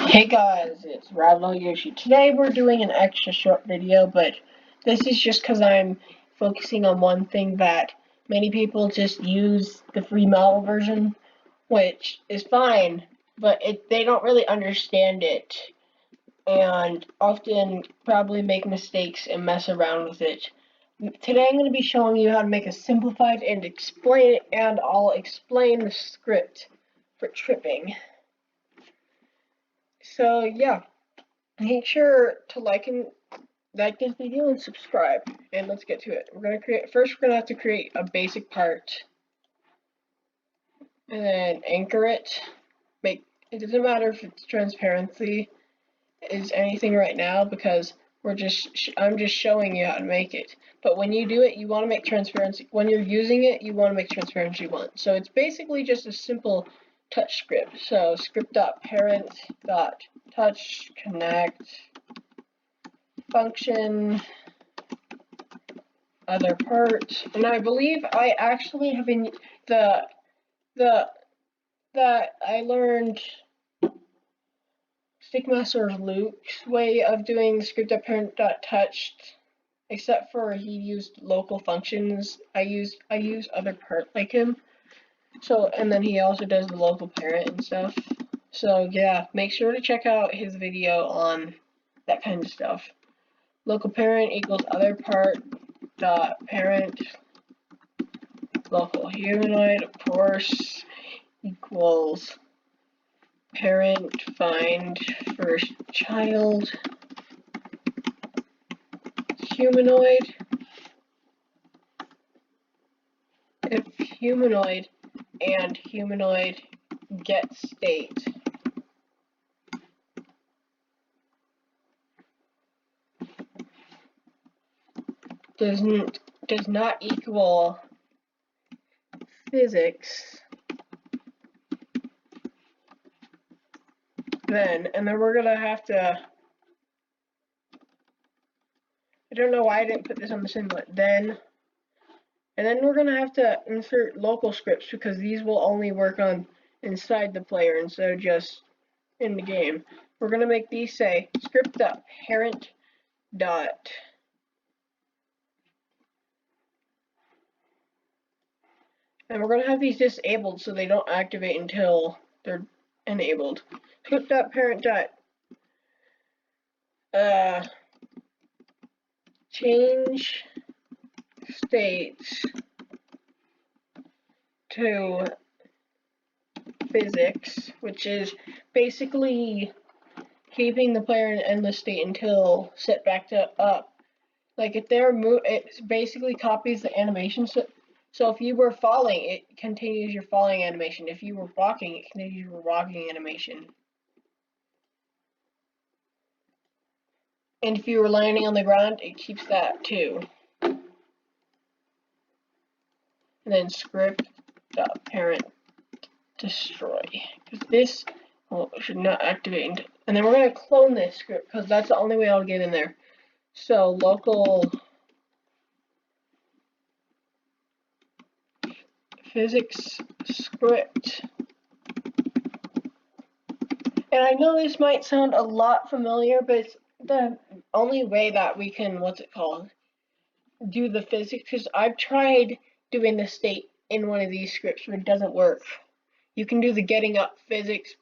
Hey guys, it's Yoshi. Today we're doing an extra short video, but this is just because I'm focusing on one thing that many people just use the free model version, which is fine, but they don't really understand it and often probably make mistakes and mess around with it. Today I'm going to be showing you how to make a simplified and explain it, and I'll explain the script for tripping. So yeah. Make sure to like this video and subscribe. And let's get to it. We're gonna have to create a basic part, and then anchor it. It doesn't matter if it's transparency is anything right now because I'm just showing you how to make it. But when you do it, you want to make transparency. When you're using it, you want to make transparency 1. So it's basically just a simple touch script. So script.parent.touch connect function other part, and I believe I actually have been that I learned Stickmaster Luke's way of doing script.parent.touch, except for he used local functions. I use other part like him. So, and then he also does the local parent and stuff. So yeah, make sure to check out his video on that kind of stuff. Local parent equals other part dot parent local humanoid, of course, equals parent find first child humanoid. If humanoid and humanoid get state does not equal physics, then we're gonna have to, I don't know why I didn't put this on the singlet, and then we're gonna have to insert local scripts because these will only work on inside the player instead of just in the game. We're gonna make these say script.parent dot and we're going to have these disabled so they don't activate until they're enabled. Script.parent dot change states to physics, which is basically keeping the player in endless state until set back to up. Like if they're it basically copies the animation. So if you were falling, it continues your falling animation. If you were walking, it continues your walking animation. And if you were landing on the ground, it keeps that too. And then script.parent destroy. Because this should not activate. And then we're going to clone this script because that's the only way I'll get in there. So local physics script. And I know this might sound a lot familiar, but it's the only way that we can, do the physics, because I've tried doing the state in one of these scripts, but it doesn't work. You can do the getting up physics,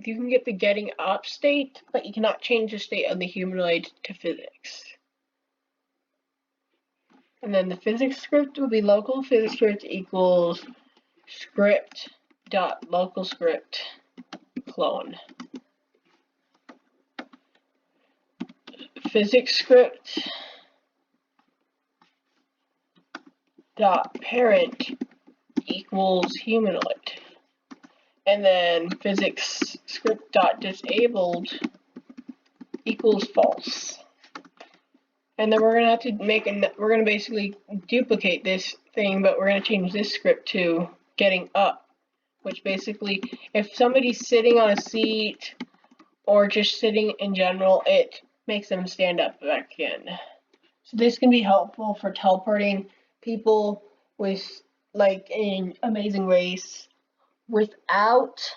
you can get the getting up state, but you cannot change the state of the humanoid to physics. And then the physics script will be local physics script equals script dot local script clone. Physics script dot parent equals humanoid, and then physics script dot disabled equals false. And then we're gonna have to we're gonna basically duplicate this thing, but we're gonna change this script to getting up, which basically, if somebody's sitting on a seat or just sitting in general, it makes them stand up back again. So this can be helpful for teleporting people with, like in Amazing Race, without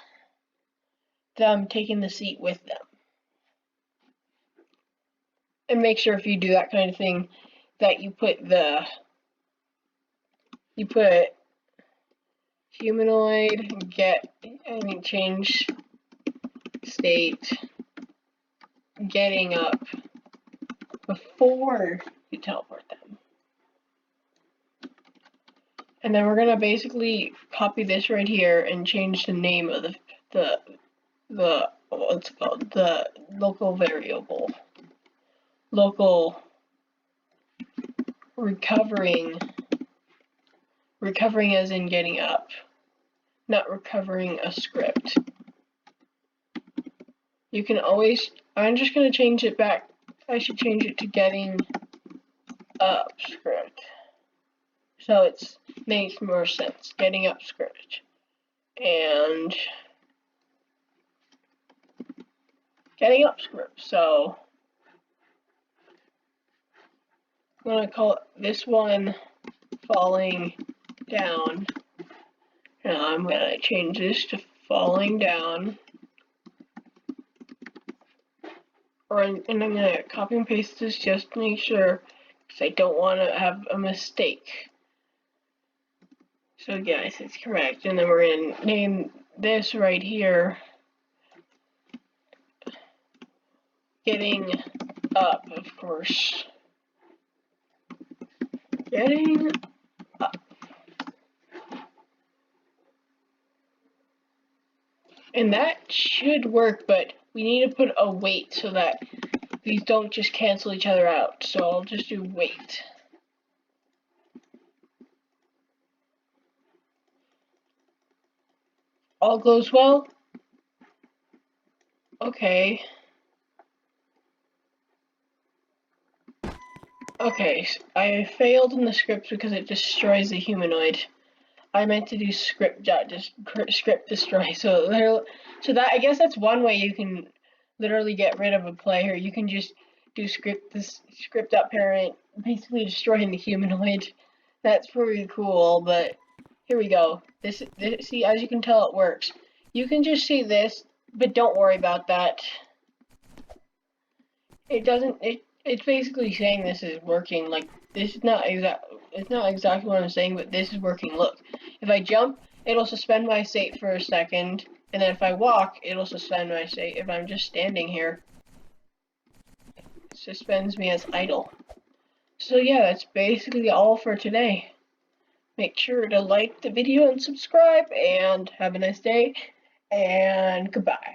them taking the seat with them. And make sure if you do that kind of thing that you put humanoid change state getting up before you teleport them. And then we're gonna basically copy this right here and change the name of the what's it called, the local variable. Local recovering as in getting up, not recovering a script. You can always, I'm just going to change it back. I should change it to getting up script. So it makes more sense. Getting up script. And getting up script. So I'm going to call this one falling down. Now I'm going to change this to falling down. And I'm going to copy and paste this just to make sure, because I don't want to have a mistake. So yes, it's correct. And then we're going to name this right here getting up, of course. Getting up. And that should work, but we need to put a wait so that these don't just cancel each other out. So I'll just do wait. All goes well? Okay. Okay, I failed in the script because it destroys the humanoid. I meant to do script destroy. So that, I guess that's one way you can literally get rid of a player. You can just do script.parent, basically destroying the humanoid. That's pretty cool, but here we go. This see, as you can tell, it works. You can just see this, but don't worry about that. It's basically saying this is working. Like, this is not it's not exactly what I'm saying, but this is working. Look, if I jump, it'll suspend my state for a second, and then if I walk, it'll suspend my state. If I'm just standing here, it suspends me as idle. So yeah, that's basically all for today. Make sure to like the video and subscribe, and have a nice day, and goodbye.